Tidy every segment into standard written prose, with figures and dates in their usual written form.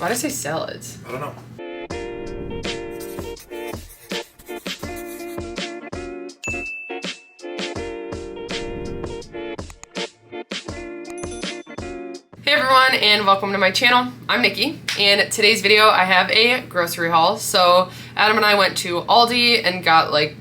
Why did I say salads? I don't know. Hey everyone, and welcome to my channel. I'm Nikki, and today's video I have a grocery haul. So Adam and I went to Aldi and got like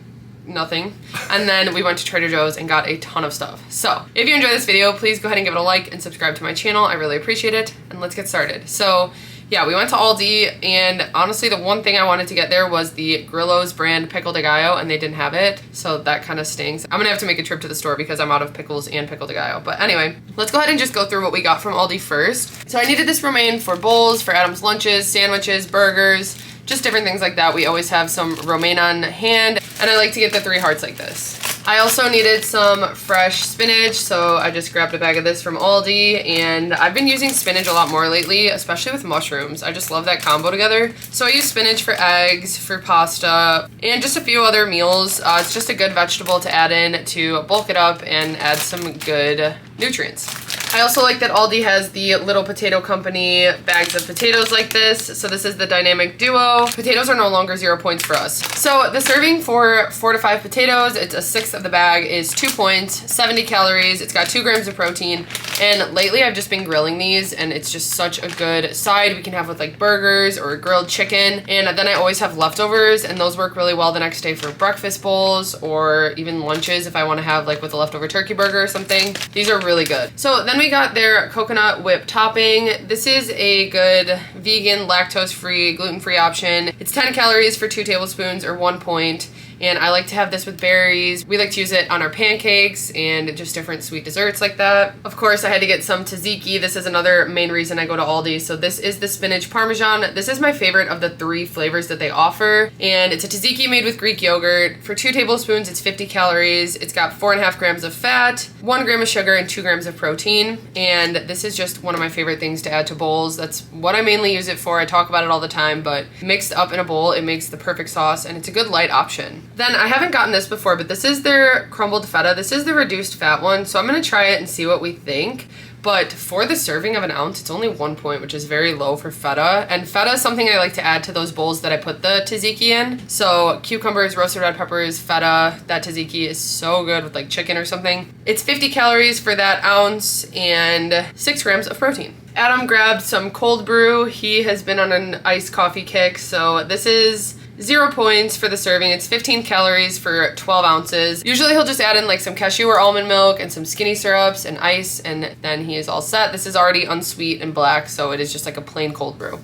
nothing, and then we went to Trader Joe's and got a ton of stuff. So if you enjoy this video, please go ahead and give it a like and subscribe to my channel. I really appreciate it, and let's get started. So yeah, we went to Aldi, and honestly the one thing I wanted to get there was the Grillo's brand pickle de gallo, and they didn't have it, so that kind of stings. I'm gonna have to make a trip to the store because I'm out of pickles and pickle de gallo. But anyway, let's go ahead and just go through what we got from Aldi first. So I needed this romaine for bowls, for Adam's lunches, sandwiches, burgers, just different things like that. We always have some romaine on hand, and I like to get the 3 hearts like this. I also needed some fresh spinach, so I just grabbed a bag of this from Aldi, and I've been using spinach a lot more lately, especially with mushrooms. I just love that combo together. So I use spinach for eggs, for pasta, and just a few other meals. It's just a good vegetable to add in to bulk it up and add some good nutrients. I also like that Aldi has the Little Potato Company bags of potatoes like this. So this is the Dynamic Duo. Potatoes are no longer 0 points for us. So the serving for 4 to 5 potatoes, it's a sixth of the bag, is 2 points, 70 calories. It's got 2 grams of protein. And lately I've just been grilling these, and it's just such a good side we can have with like burgers or grilled chicken. And then I always have leftovers, and those work really well the next day for breakfast bowls or even lunches if I want to have like with a leftover turkey burger or something. These are really good. So then we got their coconut whip topping. This is a good vegan, lactose-free, gluten-free option. It's 10 calories for 2 tablespoons or 1 point. And I like to have this with berries. We like to use it on our pancakes and just different sweet desserts like that. Of course, I had to get some tzatziki. This is another main reason I go to Aldi. So this is the spinach parmesan. This is my favorite of the 3 flavors that they offer. And it's a tzatziki made with Greek yogurt. For 2 tablespoons, it's 50 calories. It's got 4.5 grams of fat, 1 gram of sugar, and 2 grams of protein. And this is just one of my favorite things to add to bowls. That's what I mainly use it for. I talk about it all the time, but mixed up in a bowl, it makes the perfect sauce, and it's a good light option. Then I haven't gotten this before, but this is their crumbled feta. This is the reduced fat one, so I'm gonna try it and see what we think. But for the serving of an ounce, it's only 1 point, which is very low for feta. And feta is something I like to add to those bowls that I put the tzatziki in. So cucumbers, roasted red peppers, feta, that tzatziki is so good with like chicken or something. It's 50 calories for that ounce and 6 grams of protein. Adam grabbed some cold brew. He has been on an iced coffee kick, so this is 0 points for the serving. It's 15 calories for 12 ounces. Usually he'll just add in like some cashew or almond milk and some skinny syrups and ice, and then he is all set. This is already unsweet and black, so it is just like a plain cold brew.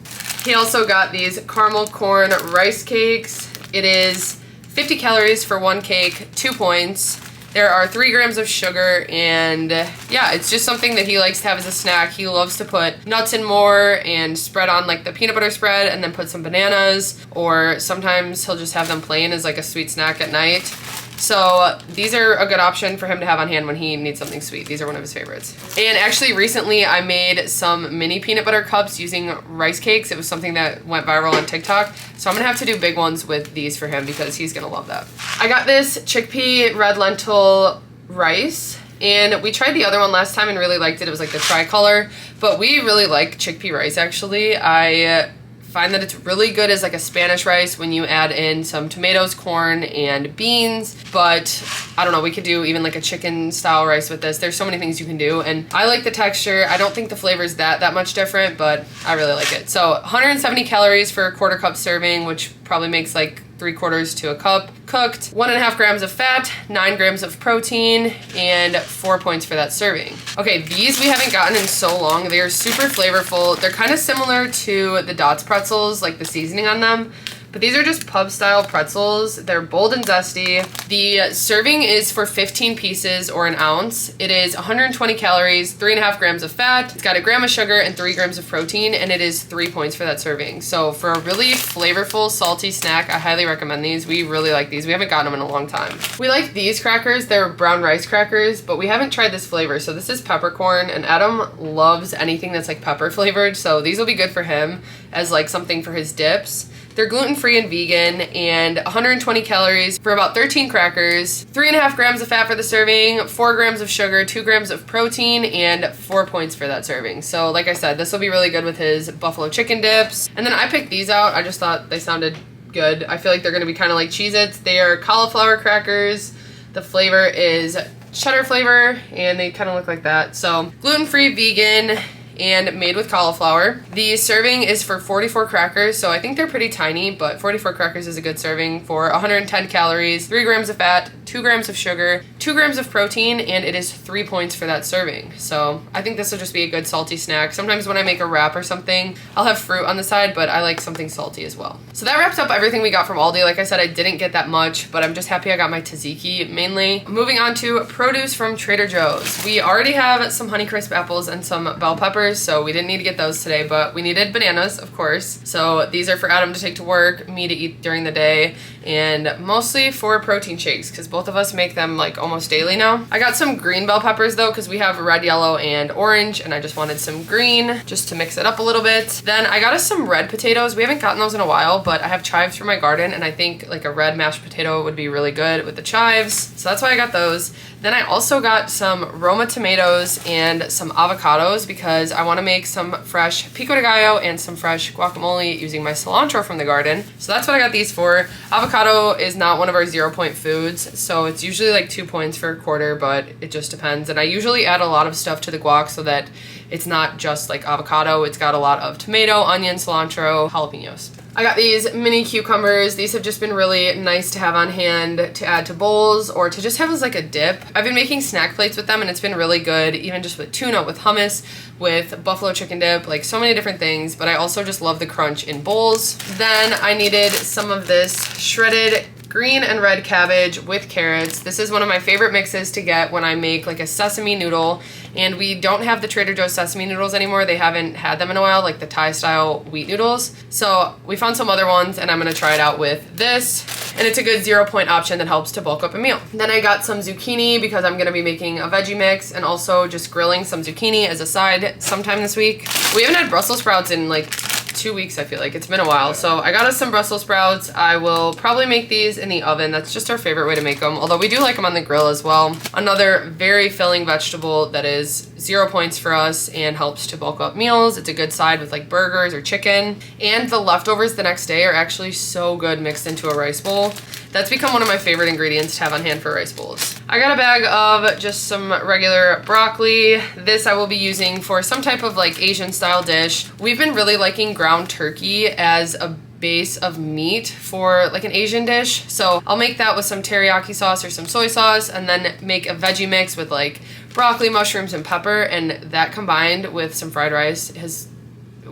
He also got these caramel corn rice cakes. It is 50 calories for 1 cake, 2 points. There are 3 grams of sugar, and yeah, it's just something that he likes to have as a snack. He loves to put nuts and more and spread on like the peanut butter spread and then put some bananas, or sometimes he'll just have them plain as like a sweet snack at night. So these are a good option for him to have on hand when he needs something sweet. These are one of his favorites. And actually recently I made some mini peanut butter cups using rice cakes. It was something that went viral on TikTok. So I'm gonna have to do big ones with these for him because he's gonna love that. I got this chickpea red lentil rice, and we tried the other one last time and really liked it. It was like the tricolor, but we really like chickpea rice actually. I find that it's really good as like a Spanish rice when you add in some tomatoes, corn, and beans. But I don't know, we could do even like a chicken style rice with this. There's so many things you can do, and I like the texture. I don't think the flavor is that much different, but I really like it. So 170 calories for a 1/4 cup serving, which probably makes like 3/4 to a cup cooked, 1.5 grams of fat, 9 grams of protein, and 4 points for that serving. Okay, these we haven't gotten in so long. They are super flavorful. They're kind of similar to the Dots pretzels, like the seasoning on them. But these are just pub style pretzels. They're bold and zesty. The serving is for 15 pieces or an ounce. It is 120 calories, 3.5 grams of fat. It's got 1 gram of sugar and 3 grams of protein, and it is 3 points for that serving. So for a really flavorful, salty snack, I highly recommend these. We really like these. We haven't gotten them in a long time. We like these crackers. They're brown rice crackers, but we haven't tried this flavor. So this is peppercorn, and Adam loves anything that's like pepper flavored. So these will be good for him as like something for his dips. They're gluten-free and vegan, and 120 calories for about 13 crackers, 3.5 grams of fat for the serving, 4 grams of sugar, 2 grams of protein, and 4 points for that serving. So like I said, this will be really good with his buffalo chicken dips. And then I picked these out. I just thought they sounded good. I feel like they're gonna be kind of like Cheez-Its. They are cauliflower crackers. The flavor is cheddar flavor, and they kind of look like that. So gluten-free, vegan, and made with cauliflower. The serving is for 44 crackers, so I think they're pretty tiny, but 44 crackers is a good serving for 110 calories, 3 grams of fat, 2 grams of sugar, 2 grams of protein, and it is 3 points for that serving. So I think this will just be a good salty snack. Sometimes when I make a wrap or something, I'll have fruit on the side, but I like something salty as well. So that wraps up everything we got from Aldi. Like I said, I didn't get that much, but I'm just happy I got my tzatziki mainly. Moving on to produce from Trader Joe's. We already have some Honeycrisp apples and some bell peppers, so we didn't need to get those today, but we needed bananas, of course. So these are for Adam to take to work, me to eat during the day, and mostly for protein shakes, because both of us make them like almost daily now. I got some green bell peppers though, because we have red, yellow, and orange, and I just wanted some green just to mix it up a little bit. Then I got us some red potatoes. We haven't gotten those in a while, but I have chives from my garden, and I think like a red mashed potato would be really good with the chives. So that's why I got those. Then I also got some Roma tomatoes and some avocados because I want to make some fresh pico de gallo and some fresh guacamole using my cilantro from the garden. So that's what I got these for. Avocado is not one of our 0-point foods, so it's usually like 2 points for a quarter, but it just depends. And I usually add a lot of stuff to the guac so that it's not just like avocado. It's got a lot of tomato, onion, cilantro, jalapenos. I got these mini cucumbers. These have just been really nice to have on hand to add to bowls or to just have as like a dip. I've been making snack plates with them and it's been really good, even just with tuna, with hummus, with buffalo chicken dip, like so many different things, but I also just love the crunch in bowls. Then I needed some of this shredded green and red cabbage with carrots. This is one of my favorite mixes to get when I make like a sesame noodle, and we don't have the Trader Joe sesame noodles anymore. They haven't had them in a while, like the Thai style wheat noodles. So we found some other ones and I'm gonna try it out with this. And it's a good 0-point option that helps to bulk up a meal. Then I got some zucchini because I'm gonna be making a veggie mix and also just grilling some zucchini as a side sometime this week. We haven't had Brussels sprouts in like 2 weeks, I feel like. It's been a while. So I got us some Brussels sprouts. I will probably make these in the oven. That's just our favorite way to make them, although we do like them on the grill as well. Another very filling vegetable that is 0 points for us and helps to bulk up meals. It's a good side with like burgers or chicken. And the leftovers the next day are actually so good mixed into a rice bowl. That's become one of my favorite ingredients to have on hand for rice bowls. I got a bag of just some regular broccoli. This I will be using for some type of like Asian style dish. We've been really liking ground turkey as a base of meat for like an Asian dish. So I'll make that with some teriyaki sauce or some soy sauce and then make a veggie mix with like broccoli, mushrooms, and pepper, and that combined with some fried rice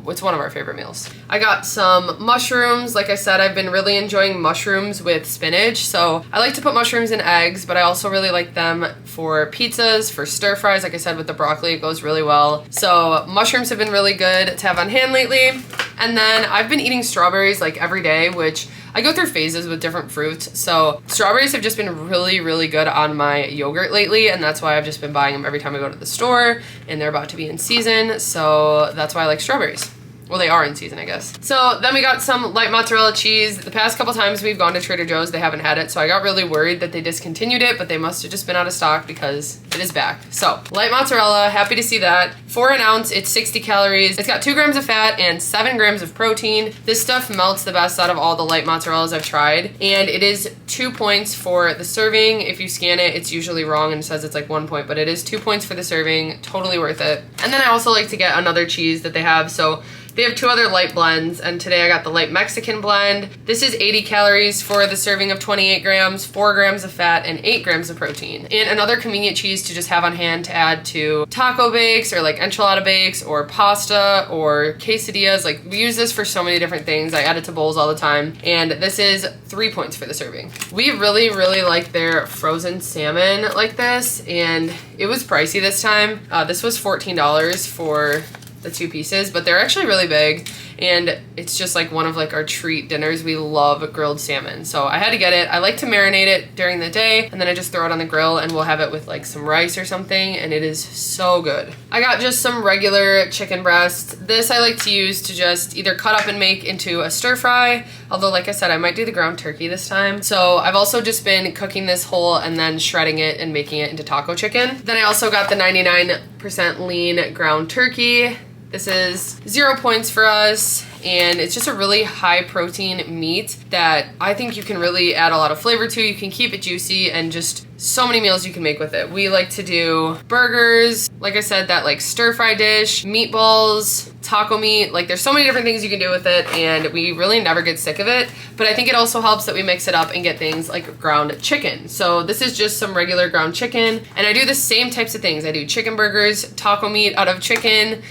it's one of our favorite meals. I got some mushrooms. Like I said, I've been really enjoying mushrooms with spinach. So I like to put mushrooms in eggs, but I also really like them for pizzas, for stir fries. Like I said, with the broccoli, it goes really well. So mushrooms have been really good to have on hand lately. And then I've been eating strawberries like every day, which I go through phases with different fruits. So strawberries have just been really, really good on my yogurt lately. And that's why I've just been buying them every time I go to the store, and they're about to be in season. So that's why I like strawberries. Well, they are in season, I guess. So then we got some light mozzarella cheese. The past couple times we've gone to Trader Joe's, they haven't had it. So I got really worried that they discontinued it, but they must have just been out of stock because it is back. So light mozzarella, happy to see that. For an ounce, it's 60 calories. It's got 2 grams of fat and 7 grams of protein. This stuff melts the best out of all the light mozzarellas I've tried. And it is 2 points for the serving. If you scan it, it's usually wrong and says it's like 1 point, but it is 2 points for the serving. Totally worth it. And then I also like to get another cheese that they have. So they have 2 other light blends, and today I got the light Mexican blend. This is 80 calories for the serving of 28 grams, 4 grams of fat, and 8 grams of protein. And another convenient cheese to just have on hand to add to taco bakes or like enchilada bakes or pasta or quesadillas. Like we use this for so many different things. I add it to bowls all the time. And this is 3 points for the serving. We really, really like their frozen salmon like this, and it was pricey this time. This was $14 for the 2 pieces, but they're actually really big, and it's just like one of like our treat dinners. We love grilled salmon, so I had to get it. I like to marinate it during the day, and then I just throw it on the grill, and we'll have it with like some rice or something, and it is so good. I got just some regular chicken breast. This I like to use to just either cut up and make into a stir fry, although like I said, I might do the ground turkey this time. So I've also just been cooking this whole and then shredding it and making it into taco chicken. Then I also got the 99% lean ground turkey. This is 0 points for us, and it's just a really high protein meat that I think you can really add a lot of flavor to. You can keep it juicy, and just so many meals you can make with it. We like to do burgers, like I said, that like stir fry dish, meatballs, taco meat. Like there's so many different things you can do with it, and we really never get sick of it. But I think it also helps that we mix it up and get things like ground chicken. So this is just some regular ground chicken, and I do the same types of things. I do chicken burgers, taco meat out of chicken,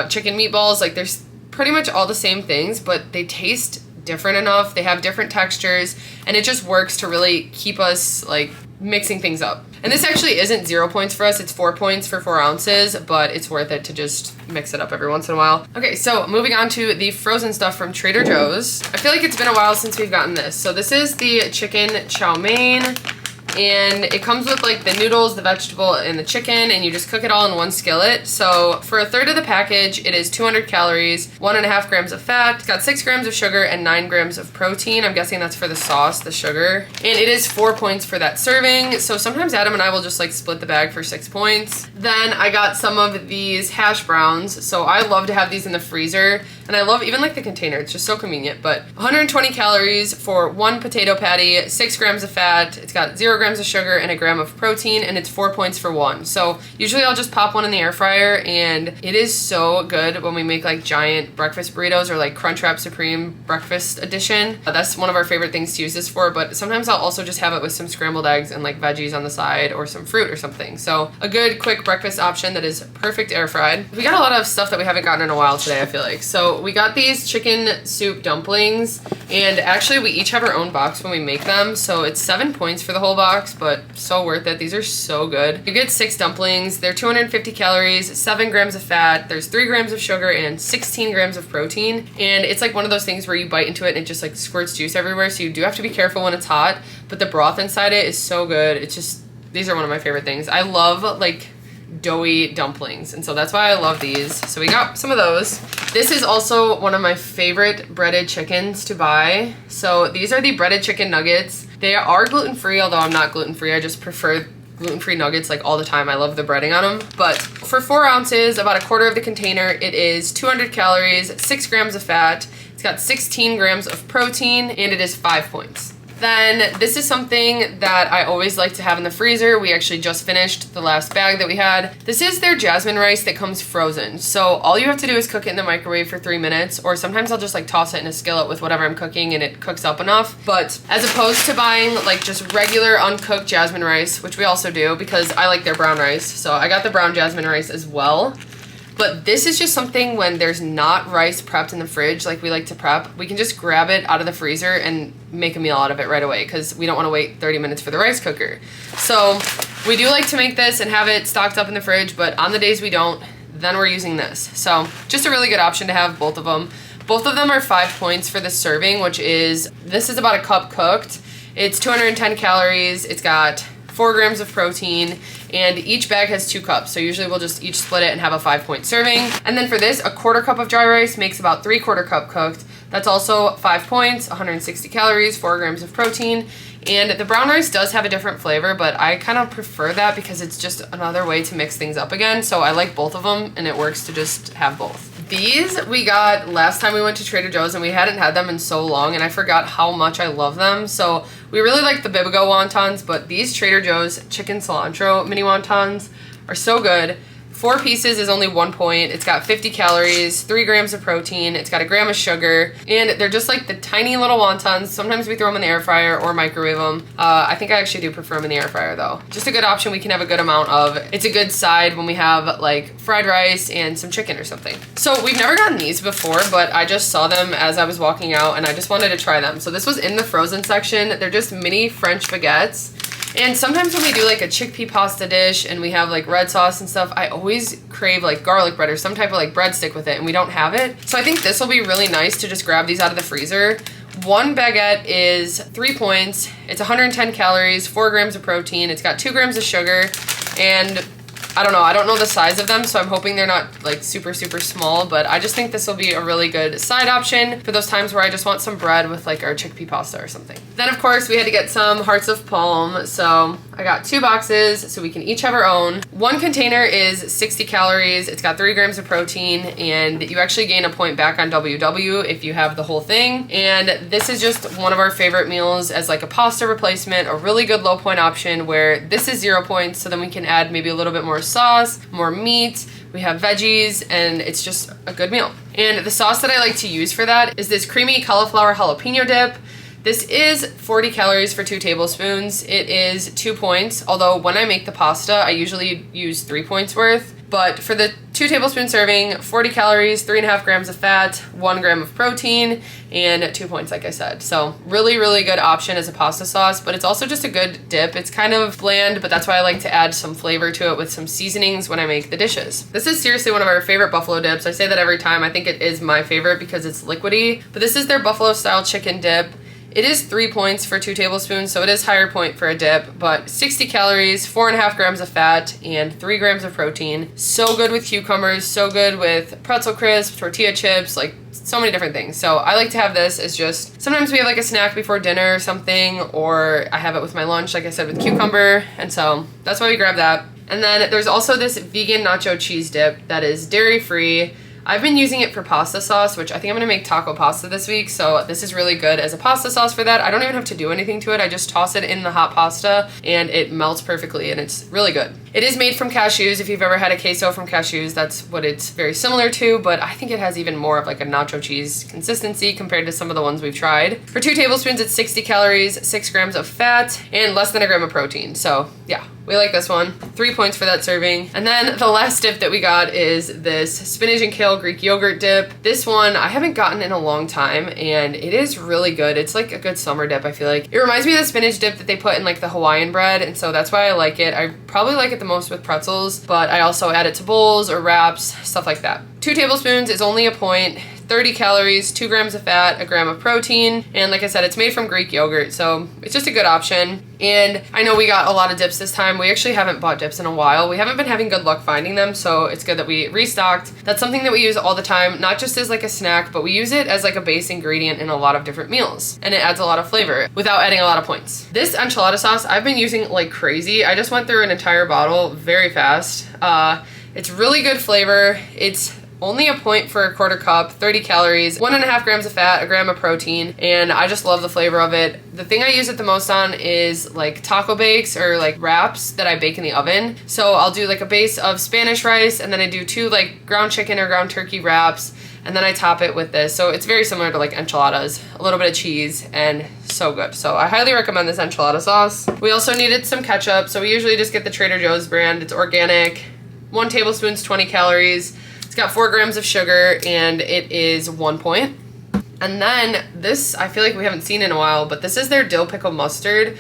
chicken meatballs. Like there's pretty much all the same things, but they taste different enough. They have different textures, and it just works to really keep us like mixing things up. And this actually isn't 0 points for us, it's 4 points for 4 ounces, but it's worth it to just mix it up every once in a while. Okay, so moving on to the frozen stuff from Trader Joe's. I feel like it's been a while since we've gotten this. So this is the chicken chow mein, and it comes with like the noodles, the vegetable, and the chicken, and you just cook it all in one skillet. So for a third of the package, it is 200 calories, 1.5 grams of fat. It's got 6 grams of sugar and 9 grams of protein. I'm guessing that's for the sauce, the sugar. And it is 4 points for that serving. So sometimes Adam and I will just like split the bag for 6 points. Then I got some of these hash browns. So I love to have these in the freezer, and I love even like the container. It's just so convenient. But 120 calories for 1 potato patty, 6 grams of fat. It's got 0 grams of sugar and 1 gram of protein, and it's 4 points for 1. So usually I'll just pop one in the air fryer, and it is so good when we make like giant breakfast burritos or like Crunchwrap Supreme breakfast edition. That's one of our favorite things to use this for, but sometimes I'll also just have it with some scrambled eggs and like veggies on the side or some fruit or something. So a good quick breakfast option that is perfect air fried. We got a lot of stuff that we haven't gotten in a while today, I feel like. So we got these chicken soup dumplings, and actually we each have our own box when we make them. So it's 7 points for the whole box, but so worth it. These are so good. You get 6 dumplings. They're 250 calories, 7 grams of fat. There's 3 grams of sugar and 16 grams of protein. And it's like one of those things where you bite into it and it just like squirts juice everywhere. So you do have to be careful when it's hot, but the broth inside it is so good. It's just, these are one of my favorite things. I love like doughy dumplings, and so that's why I love these. So we got some of those. This is also one of my favorite breaded chickens to buy. So these are the breaded chicken nuggets. They are gluten-free, although I'm not gluten-free. I just prefer gluten-free nuggets like all the time. I love the breading on them. But for 4 ounces, about a quarter of the container, it is 200 calories, 6 grams of fat. It's got 16 grams of protein, and it is 5 points. Then this is something that I always like to have in the freezer. We actually just finished the last bag that we had. This is their jasmine rice that comes frozen. So all you have to do is cook it in the microwave for 3 minutes, or sometimes I'll just like toss it in a skillet with whatever I'm cooking and it cooks up enough. But as opposed to buying like just regular uncooked jasmine rice, which we also do because I like their brown rice. So I got the brown jasmine rice as well. But this is just something when there's not rice prepped in the fridge like we like to prep, we can just grab it out of the freezer and make a meal out of it right away because we don't want to wait 30 minutes for the rice cooker. So we do like to make this and have it stocked up in the fridge, but on the days we don't, then we're using this. So just a really good option to have both of them. Both of them are 5 points for the serving, which is, this is about a cup cooked. It's 210 calories. It's got 4 grams of protein, and each bag has 2 cups. So usually we'll just each split it and have a 5-point serving. And then for this, a quarter cup of dry rice makes about 3/4 cup cooked. That's also 5 points, 160 calories, 4 grams of protein. And the brown rice does have a different flavor, but I kind of prefer that because it's just another way to mix things up again. So I like both of them, and it works to just have both. These we got last time we went to Trader Joe's, and we hadn't had them in so long, and I forgot how much I love them. So we really like the Bibigo wontons, but these Trader Joe's chicken cilantro mini wontons are so good. 4 pieces is only 1 point. It's got 50 calories, 3 grams of protein. It's got 1 gram of sugar, and they're just like the tiny little wontons. Sometimes we throw them in the air fryer or microwave them. I think I actually do prefer them in the air fryer though. Just a good option we can have a good amount of. It's a good side when we have like fried rice and some chicken or something. So we've never gotten these before, but I just saw them as I was walking out and I just wanted to try them. So this was in the frozen section. They're just mini French baguettes. And sometimes when we do like a chickpea pasta dish and we have like red sauce and stuff, I always crave like garlic bread or some type of like breadstick with it, and we don't have it. So I think this will be really nice to just grab these out of the freezer. One baguette is 3 points. It's 110 calories, 4 grams of protein. It's got 2 grams of sugar, and I don't know the size of them, so I'm hoping they're not like super small, but I just think this will be a really good side option for those times where I just want some bread with like our chickpea pasta or something. Then of course we had to get some hearts of palm, so I got 2 boxes so we can each have our own. One container is 60 calories, it's got 3 grams of protein, and you actually gain a point back on WW if you have the whole thing. And this is just one of our favorite meals as like a pasta replacement, a really good low point option where this is 0 points, so then we can add maybe a little bit more sauce, more meat, we have veggies, and it's just a good meal. And the sauce that I like to use for that is this creamy cauliflower jalapeno dip. This is 40 calories for 2 tablespoons. It is 2 points, although when I make the pasta, I usually use 3 points worth. But for the 2 tablespoon serving, 40 calories, 3.5 grams of fat, 1 gram of protein, and 2 points, like I said. So really good option as a pasta sauce, but it's also just a good dip. It's kind of bland, but that's why I like to add some flavor to it with some seasonings when I make the dishes. This is seriously one of our favorite buffalo dips. I say that every time. I think it is my favorite because it's liquidy, but this is their buffalo style chicken dip. It is 3 points for 2 tablespoons, so it is higher point for a dip, but 60 calories, 4.5 grams of fat, and 3 grams of protein. So good with cucumbers, so good with pretzel crisps, tortilla chips, like so many different things. So I like to have this as just, sometimes we have like a snack before dinner or something, or I have it with my lunch, like I said, with cucumber, and so that's why we grab that. And then there's also this vegan nacho cheese dip that is dairy-free. I've been using it for pasta sauce, which I think I'm gonna make taco pasta this week, so this is really good as a pasta sauce for that. I don't even have to do anything to it. I just toss it in the hot pasta and it melts perfectly, and it's really good. It is made from cashews. If you've ever had a queso from cashews, that's what it's very similar to, but I think it has even more of like a nacho cheese consistency compared to some of the ones we've tried. For 2 tablespoons, it's 60 calories, 6 grams of fat, and less than a gram of protein. So yeah, we like this one. 3 points for that serving. And then the last dip that we got is this spinach and kale Greek yogurt dip. This one I haven't gotten in a long time, and it is really good. It's like a good summer dip, I feel like. It reminds me of the spinach dip that they put in like the Hawaiian bread, and so that's why I like it. I probably like it the most with pretzels, but I also add it to bowls or wraps, stuff like that. 2 tablespoons is only a point, 30 calories, 2 grams of fat, a gram of protein, and like I said, it's made from Greek yogurt, so it's just a good option. And I know we got a lot of dips this time. We actually haven't bought dips in a while. We haven't been having good luck finding them, so it's good that we restocked. That's something that we use all the time, not just as like a snack, but we use it as like a base ingredient in a lot of different meals, and it adds a lot of flavor without adding a lot of points. This enchilada sauce I've been using like crazy. I just went through an entire bottle very fast. It's really good flavor. It's only a point for a quarter cup, 30 calories, 1.5 grams of fat, a gram of protein, and I just love the flavor of it. The thing I use it the most on is like taco bakes or like wraps that I bake in the oven. So I'll do like a base of Spanish rice, and then I do 2 like ground chicken or ground turkey wraps, and then I top it with this. So it's very similar to like enchiladas, a little bit of cheese, and so good. So I highly recommend this enchilada sauce. We also needed some ketchup, so we usually just get the Trader Joe's brand. It's organic, 1 tablespoon is 20 calories. It's got 4 grams of sugar, and it is 1 point. And then this, I feel like we haven't seen in a while, but this is their dill pickle mustard.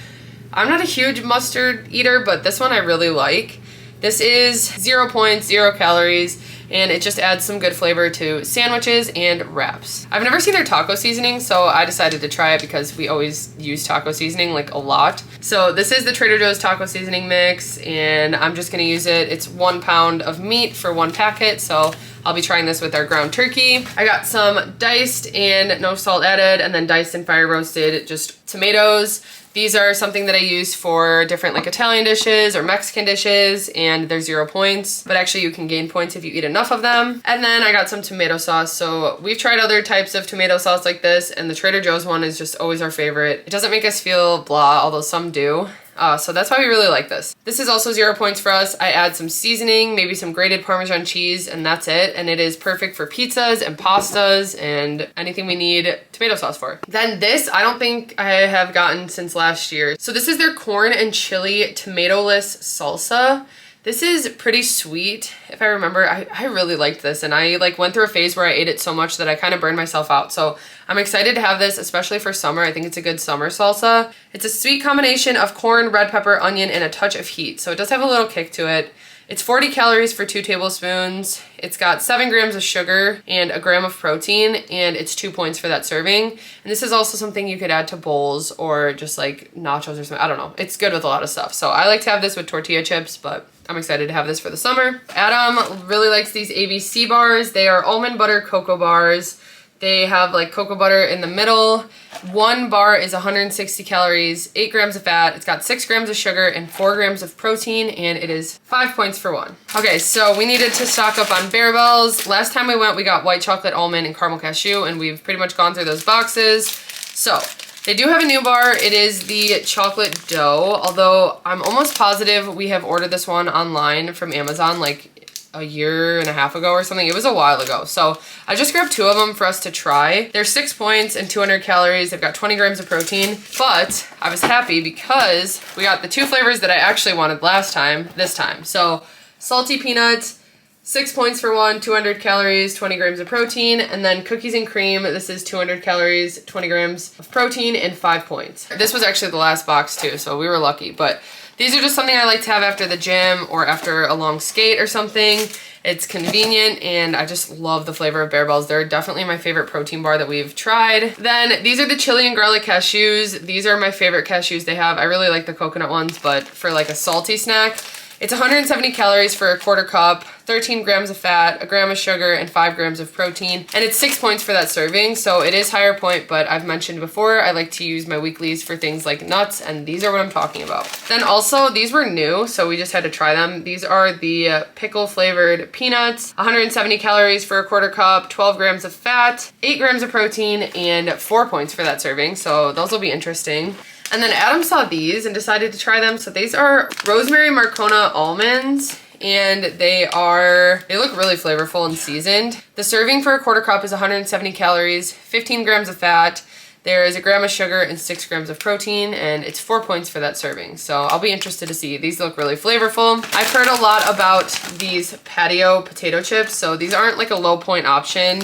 I'm not a huge mustard eater, but this one I really like. This is 0 points, 0 calories, and it just adds some good flavor to sandwiches and wraps. I've never seen their taco seasoning, so I decided to try it because we always use taco seasoning like a lot. So this is the Trader Joe's taco seasoning mix, and I'm just gonna use it. It's 1 pound of meat for 1 packet, so I'll be trying this with our ground turkey. I got some diced and no salt added, and then diced and fire roasted just tomatoes. These are something that I use for different like Italian dishes or Mexican dishes, and they're 0 points, but actually you can gain points if you eat enough of them. And then I got some tomato sauce. So we've tried other types of tomato sauce like this, and the Trader Joe's one is just always our favorite. It doesn't make us feel blah, although some do. So that's why we really like this. This is also 0 points for us. I add some seasoning, maybe some grated Parmesan cheese, and that's it. And it is perfect for pizzas and pastas and anything we need tomato sauce for. Then this, I don't think I have gotten since last year. So this is their corn and chili tomato-less salsa. This is pretty sweet, if I remember. I really liked this, and I like went through a phase where I ate it so much that I kind of burned myself out. So I'm excited to have this, especially for summer. I think it's a good summer salsa. It's a sweet combination of corn, red pepper, onion, and a touch of heat. So it does have a little kick to it. It's 40 calories for 2 tablespoons. It's got 7 grams of sugar and a gram of protein, and it's 2 points for that serving. And this is also something you could add to bowls or just like nachos or something. I don't know. It's good with a lot of stuff. So I like to have this with tortilla chips, but I'm excited to have this for the summer. Adam really likes these ABC bars. They are almond butter cocoa bars. They have like cocoa butter in the middle. One bar is 160 calories, 8 grams of fat. It's got 6 grams of sugar and 4 grams of protein, and it is 5 points for one. Okay, so we needed to stock up on Bear-Bells. Last time we went, we got white chocolate almond and caramel cashew, and we've pretty much gone through those boxes. So they do have a new bar. It is the chocolate dough, although I'm almost positive we have ordered this one online from Amazon like a year and a half ago or something. It was a while ago. So I just grabbed 2 of them for us to try. They're 6 points and 200 calories. They've got 20 grams of protein, but I was happy because we got the 2 flavors that I actually wanted last time, this time. So salty peanut, 6 points for one, 200 calories, 20 grams of protein, and then cookies and cream. This is 200 calories, 20 grams of protein, and 5 points. This was actually the last box too, so we were lucky, but these are just something I like to have after the gym or after a long skate or something. It's convenient, and I just love the flavor of Bear-Bells. They're definitely my favorite protein bar that we've tried. Then these are the chili and garlic cashews. These are my favorite cashews they have. I really like the coconut ones, but for like a salty snack, it's 170 calories for a quarter cup, 13 grams of fat, a gram of sugar, and 5 grams of protein. And it's 6 points for that serving, so it is higher point, but I've mentioned before, I like to use my weeklies for things like nuts, and these are what I'm talking about. Then also, these were new, so we just had to try them. These are the pickle flavored peanuts, 170 calories for a quarter cup, 12 grams of fat, 8 grams of protein, and 4 points for that serving, so those will be interesting. And then Adam saw these and decided to try them. So these are rosemary Marcona almonds, and they look really flavorful and seasoned. The serving for a quarter cup is 170 calories, 15 grams of fat. There is a gram of sugar and 6 grams of protein, and it's 4 points for that serving. So I'll be interested to see. These look really flavorful. I've heard a lot about these patio potato chips. So these aren't like a low point option,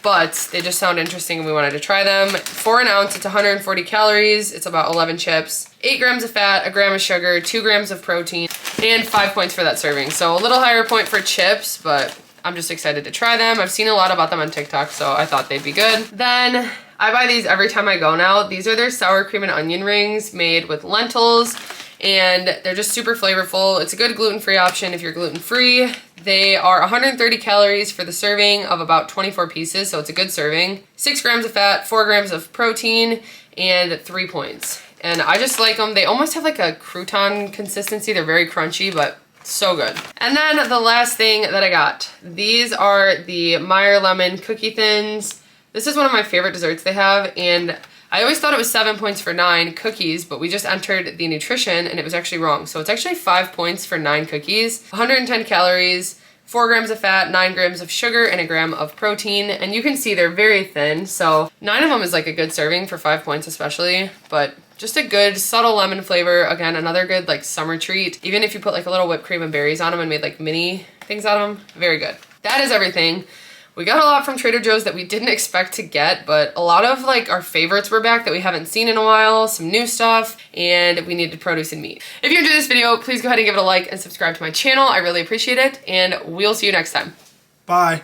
but they just sound interesting and we wanted to try them. For an ounce, it's 140 calories. It's about 11 chips, 8 grams of fat, a gram of sugar, 2 grams of protein, and 5 points for that serving. So a little higher point for chips, but I'm just excited to try them. I've seen a lot about them on TikTok, so I thought they'd be good. Then I buy these every time I go now. These are their sour cream and onion rings made with lentils, and they're just super flavorful. It's a good gluten-free option if you're gluten-free. They are 130 calories for the serving of about 24 pieces, so it's a good serving. 6 grams of fat, 4 grams of protein, and 3 points. And I just like them. They almost have like a crouton consistency. They're very crunchy, but so good. And then the last thing that I got. These are the Meyer Lemon Cookie Thins. This is one of my favorite desserts they have, and I always thought it was 7 points for 9 cookies, but we just entered the nutrition and it was actually wrong. So it's actually 5 points for 9 cookies, 110 calories, 4 grams of fat, 9 grams of sugar, and a gram of protein. And you can see they're very thin, so 9 of them is like a good serving for 5 points especially, but just a good subtle lemon flavor. Again, another good like summer treat. Even if you put like a little whipped cream and berries on them and made like mini things out of them, very good. That is everything. We got a lot from Trader Joe's that we didn't expect to get, but a lot of like our favorites were back that we haven't seen in a while, some new stuff, and we needed produce and meat. If you enjoyed this video, please go ahead and give it a like and subscribe to my channel. I really appreciate it, and we'll see you next time. Bye.